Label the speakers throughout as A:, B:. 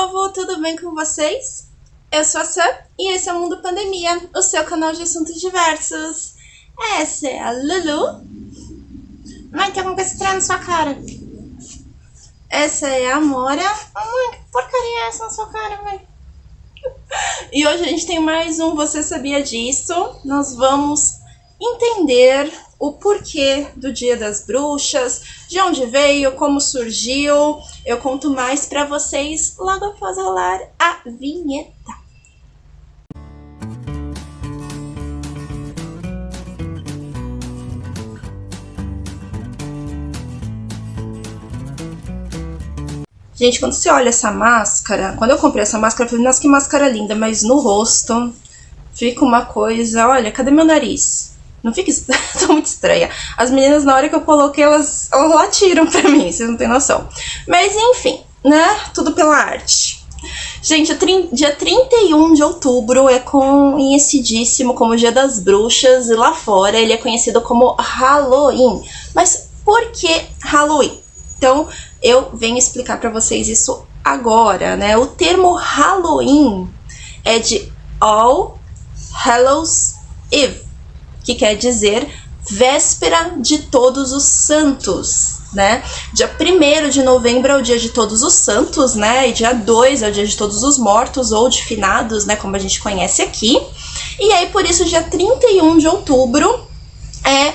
A: povo, tudo bem com vocês? Eu sou a Sam e esse é o Mundo Pandemia, o seu canal de assuntos diversos. Essa é a Lulu. Mãe, tem alguma coisa estranha na sua cara. Essa é a Amora. Mãe, que porcaria é essa na sua cara, mãe? E hoje a gente tem mais um Você Sabia Disso? Nós vamos entender o porquê do Dia das Bruxas, de onde veio, como surgiu. Eu conto mais pra vocês logo após rolar a vinheta. Gente, quando você olha essa máscara, quando eu comprei essa máscara, eu falei, nossa, que máscara linda, mas no rosto fica uma coisa, olha, cadê meu nariz? Não fica tô muito estranha. As meninas, na hora que eu coloquei, elas latiram pra mim, vocês não tem noção. Mas enfim, né, tudo pela arte. Gente, dia 31 de outubro é conhecidíssimo como Dia das Bruxas, e lá fora ele é conhecido como Halloween. Mas por que Halloween? Então, eu venho explicar pra vocês isso agora, né? O termo Halloween é de All Hallows Eve, que quer dizer véspera de Todos os Santos, né? Dia 1º de novembro é o dia de Todos os Santos, né? E dia 2 é o dia de Todos os Mortos ou de Finados, né? Como a gente conhece aqui. E aí, por isso, dia 31 de outubro é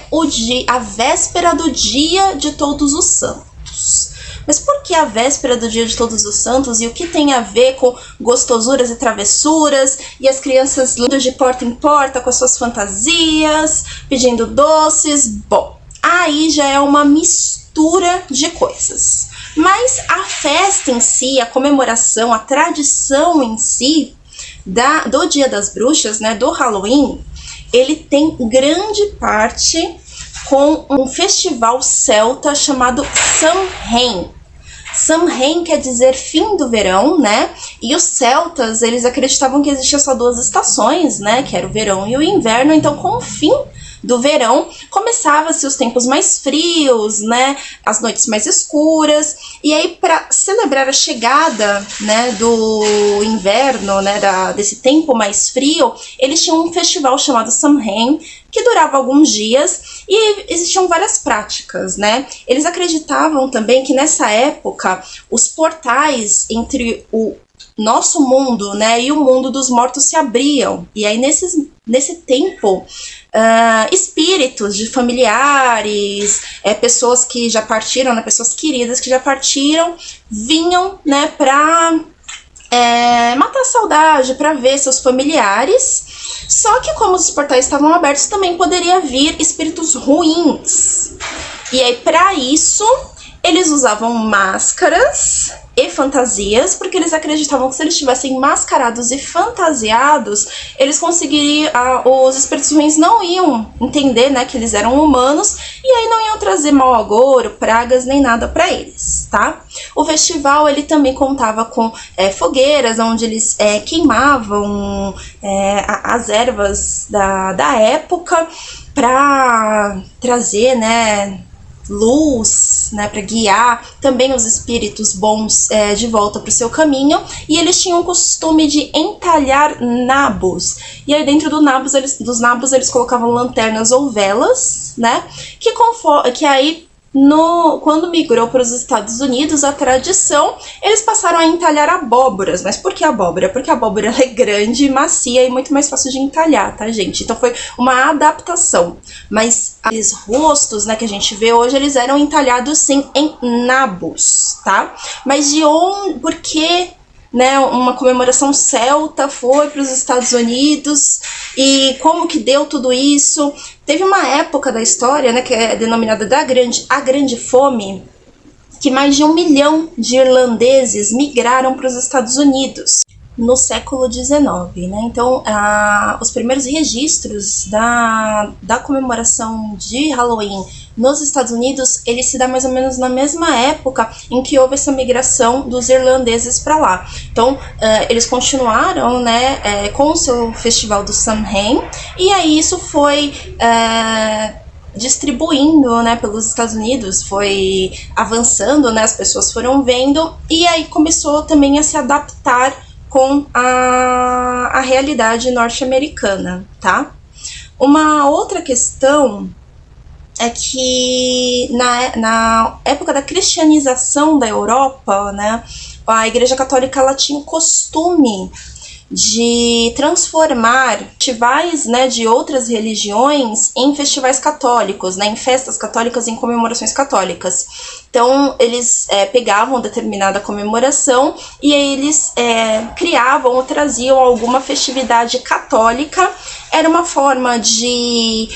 A: a véspera do dia de Todos os Santos. Mas por que a véspera do dia de Todos os Santos e o que tem a ver com gostosuras e travessuras e as crianças indo de porta em porta com as suas fantasias, pedindo doces? Bom, aí já é uma mistura de coisas. Mas a festa em si, a comemoração, a tradição em si do Dia das Bruxas, né, do Halloween, ele tem grande parte com um festival celta chamado Samhain. Samhain quer dizer fim do verão, né? E os celtas, eles acreditavam que existiam só duas estações, né? Que era o verão e o inverno. Então, com o fim do verão, começava-se os tempos mais frios, né? As noites mais escuras. E aí, para celebrar a chegada, né, do inverno, né, desse tempo mais frio, eles tinham um festival chamado Samhain, que durava alguns dias, e existiam várias práticas, né? Eles acreditavam também que nessa época os portais entre o nosso mundo, né, e o mundo dos mortos se abriam. E aí nesse tempo, espíritos de familiares, pessoas que já partiram, né, pessoas queridas que já partiram, vinham, né, para matar a saudade, para ver seus familiares. Só que como os portais estavam abertos, também poderia vir espíritos ruins. E aí, para isso, eles usavam máscaras e fantasias, porque eles acreditavam que se eles estivessem mascarados e fantasiados, eles conseguiriam, os espíritos ruins não iam entender, né, que eles eram humanos, e aí não iam trazer mau agouro, pragas, nem nada para eles, tá? O festival, ele também contava com fogueiras, onde eles queimavam as ervas da época para trazer, né, luz, né, para guiar também os espíritos bons de volta para o seu caminho. E eles tinham o costume de entalhar nabos, e aí dentro dos nabos eles colocavam lanternas ou velas, né, que aí quando migrou para os Estados Unidos, a tradição, eles passaram a entalhar abóboras. Mas por que abóbora? Porque a abóbora ela é grande, macia e muito mais fácil de entalhar, tá, gente? Então foi uma adaptação. Mas os rostos, né, que a gente vê hoje, eles eram entalhados sim em nabos, tá? Mas de onde, por que, né, uma comemoração celta foi para os Estados Unidos e como que deu tudo isso? Teve uma época da história, né, que é denominada a Grande Fome, que mais de 1 milhão de irlandeses migraram para os Estados Unidos no século XIX, né? Então, os primeiros registros da comemoração de Halloween nos Estados Unidos, ele se dá mais ou menos na mesma época em que houve essa migração dos irlandeses para lá. Então, eles continuaram, né, com o seu festival do Samhain, e aí isso foi distribuindo, né, pelos Estados Unidos, foi avançando, né, as pessoas foram vendo, e aí começou também a se adaptar com a realidade norte-americana, tá? Uma outra questão é que na época da cristianização da Europa, né, a Igreja Católica ela tinha o costume de transformar festivais, né, de outras religiões em festivais católicos, né, em festas católicas, em comemorações católicas. Então, eles pegavam determinada comemoração e aí eles criavam ou traziam alguma festividade católica. Era uma forma de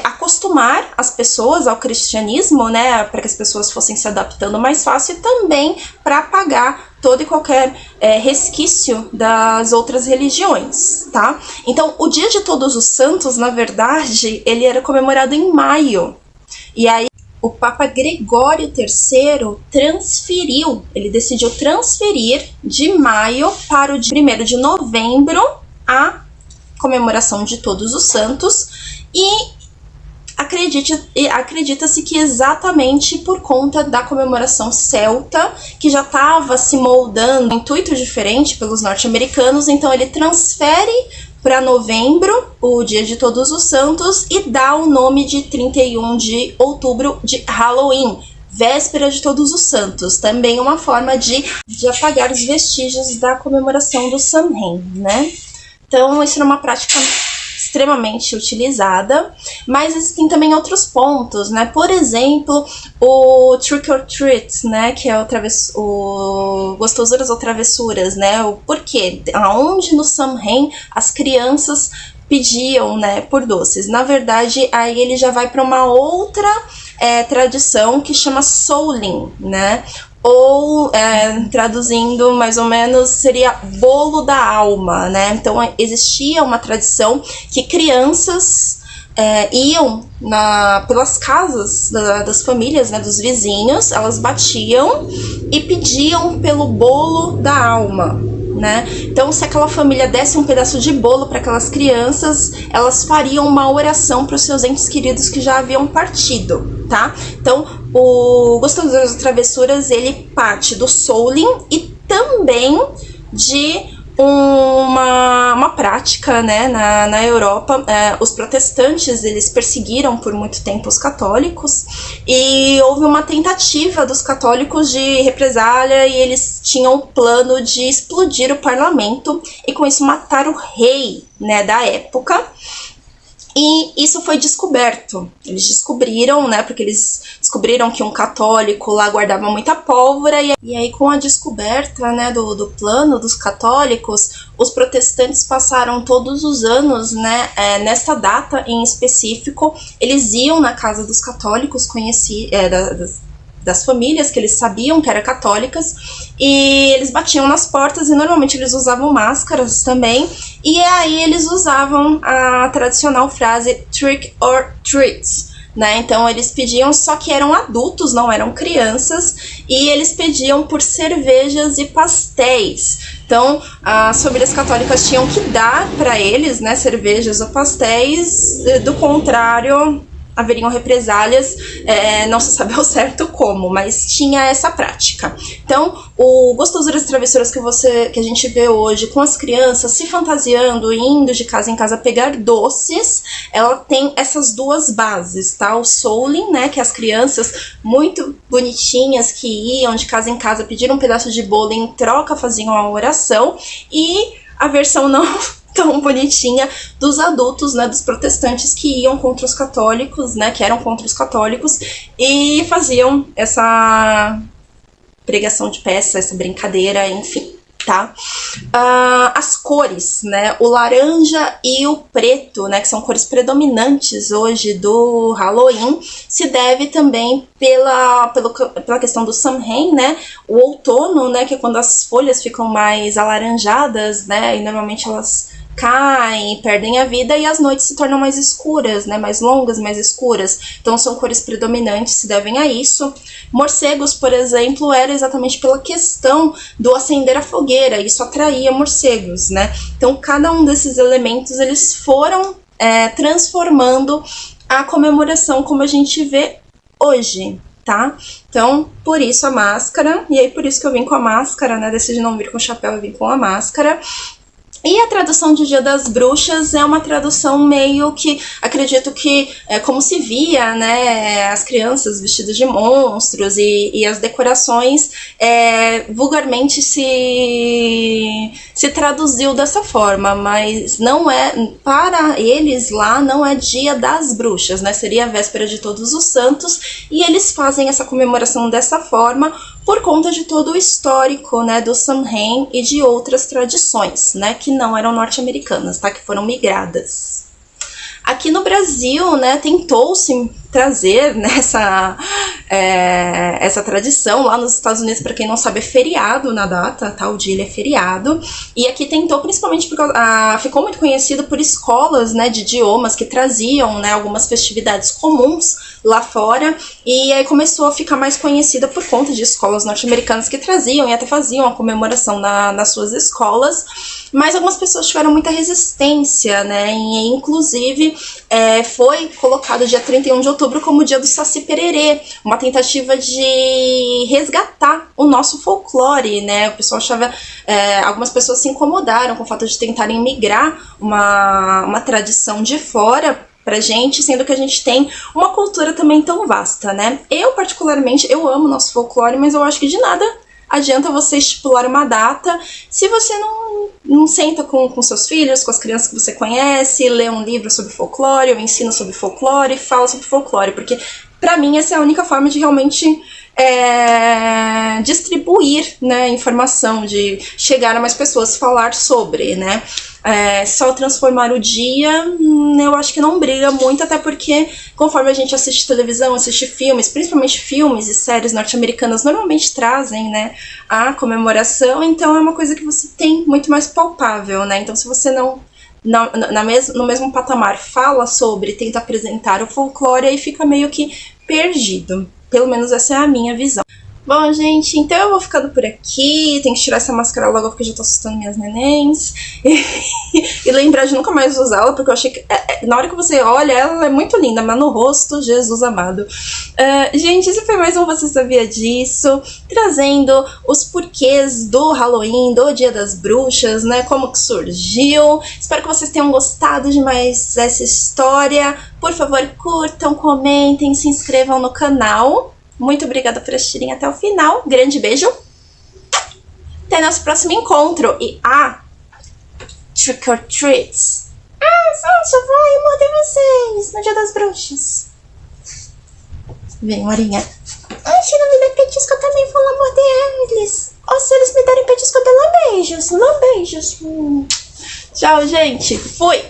A: acostumar as pessoas ao cristianismo, né, para que as pessoas fossem se adaptando mais fácil, e também para apagar todo e qualquer resquício das outras religiões, tá? Então, o Dia de Todos os Santos, na verdade, ele era comemorado em maio. E aí, o Papa Gregório III ele decidiu transferir de maio para o dia 1º de novembro a comemoração de Todos os Santos, e acredita-se que exatamente por conta da comemoração celta, que já estava se moldando um intuito diferente pelos norte-americanos, então ele transfere para novembro, o Dia de Todos os Santos, e dá o nome de 31 de outubro de Halloween, véspera de Todos os Santos, também uma forma de apagar os vestígios da comemoração do Samhain, né? Então, isso era uma prática extremamente utilizada, mas existem também outros pontos, né? Por exemplo, o trick or treat, né? Que é o gostosuras ou travessuras, né? O porquê? Aonde no Samhain as crianças pediam, né, por doces. Na verdade, aí ele já vai para uma outra tradição que chama Souling, né? Ou, traduzindo mais ou menos, seria bolo da alma, né? Então, existia uma tradição que crianças iam pelas casas das famílias, né, dos vizinhos, elas batiam e pediam pelo bolo da alma, né? Então, se aquela família desse um pedaço de bolo para aquelas crianças, elas fariam uma oração para os seus entes queridos que já haviam partido, tá? Então, o Gostosuras Travessuras, ele parte do Souling e também de uma prática, né, na Europa. Os protestantes, eles perseguiram por muito tempo os católicos, e houve uma tentativa dos católicos de represália, e eles tinham o plano de explodir o parlamento e com isso matar o rei, né, da época. E isso foi descoberto. Eles descobriram, né, porque eles descobriram que um católico lá guardava muita pólvora, e aí com a descoberta, né, do plano dos católicos, os protestantes passaram todos os anos, né, nessa data em específico, eles iam na casa dos católicos, das famílias que eles sabiam que eram católicas, e eles batiam nas portas, e normalmente eles usavam máscaras também, e aí eles usavam a tradicional frase trick or treat, né? Então eles pediam, só que eram adultos, não eram crianças, e eles pediam por cervejas e pastéis. Então as famílias católicas tinham que dar para eles, né, cervejas ou pastéis, do contrário haveriam represálias, não se sabe ao certo como, mas tinha essa prática. Então, o Gostosuras e Travessuras que a gente vê hoje com as crianças se fantasiando, indo de casa em casa pegar doces, ela tem essas duas bases, tá? O Souling, né, que as crianças muito bonitinhas que iam de casa em casa pedir um pedaço de bolo e em troca faziam a oração, e a versão não tão bonitinha dos adultos, né, dos protestantes que iam contra os católicos, né, que eram contra os católicos, e faziam essa pregação de peça, essa brincadeira, enfim, tá? As cores, né, o laranja e o preto, né, que são cores predominantes hoje do Halloween, se deve também pela questão do Samhain, né, o outono, né, que é quando as folhas ficam mais alaranjadas, né, e normalmente elas caem, perdem a vida, e as noites se tornam mais escuras, né, mais longas, mais escuras. Então são cores predominantes, se devem a isso. Morcegos, por exemplo, era exatamente pela questão do acender a fogueira, isso atraía morcegos, né. Então cada um desses elementos eles foram transformando a comemoração como a gente vê hoje, tá? Então, por isso a máscara, e aí por isso que eu vim com a máscara, né? Decidi não vir com o chapéu, eu vim com a máscara. E a tradução de Dia das Bruxas é uma tradução meio que, acredito que, como se via, né, as crianças vestidas de monstros e as decorações, vulgarmente se traduziu dessa forma, mas não é, para eles lá, não é Dia das Bruxas, né, seria a véspera de Todos os Santos, e eles fazem essa comemoração dessa forma, por conta de todo o histórico, né, do Samhain e de outras tradições, né, que não eram norte-americanas, tá, que foram migradas. Aqui no Brasil, né, tentou-se trazer, né, essa tradição. Lá nos Estados Unidos, para quem não sabe, é feriado na data, tá? O dia ele é feriado. E aqui tentou, principalmente porque ficou muito conhecido por escolas, né, de idiomas que traziam, né, algumas festividades comuns lá fora. E aí começou a ficar mais conhecida por conta de escolas norte-americanas que traziam e até faziam a comemoração nas suas escolas. Mas algumas pessoas tiveram muita resistência, né? E inclusive foi colocado dia 31 de outubro como o dia do Saci Pererê, uma tentativa de resgatar o nosso folclore, né? O pessoal achava, algumas pessoas se incomodaram com o fato de tentarem migrar uma tradição de fora pra gente, sendo que a gente tem uma cultura também tão vasta, né? Eu, particularmente, eu amo o nosso folclore, mas eu acho que de nada adianta você estipular uma data se você não senta com seus filhos, com as crianças que você conhece, lê um livro sobre folclore, ou ensina sobre folclore, fala sobre folclore, porque pra mim essa é a única forma de realmente distribuir, né, informação, de chegar a mais pessoas, falar sobre, né. Só transformar o dia, eu acho que não briga muito, até porque conforme a gente assiste televisão, assiste filmes, principalmente filmes e séries norte-americanas, normalmente trazem, né, a comemoração, então é uma coisa que você tem muito mais palpável, né, então se você no mesmo patamar fala sobre, tenta apresentar o folclore, aí fica meio que perdido, pelo menos essa é a minha visão. Bom, gente, então eu vou ficando por aqui. Tenho que tirar essa máscara logo porque eu já tô assustando minhas nenéns. E lembrar de nunca mais usá-la, porque eu achei que na hora que você olha, ela é muito linda, mas no rosto, Jesus amado. Gente, esse foi mais um Você Sabia Disso? Trazendo os porquês do Halloween, do Dia das Bruxas, né? Como que surgiu. Espero que vocês tenham gostado de mais essa história. Por favor, curtam, comentem, se inscrevam no canal. Muito obrigada por assistirem até o final. Grande beijo. Até nosso próximo encontro. E trick or treats. Só vai morder vocês no Dia das Bruxas. Vem, Morinha. Se não me der petisco, eu também vou lá morder eles. Ou se eles me derem petisco, eu dou beijos. Tchau, gente. Fui.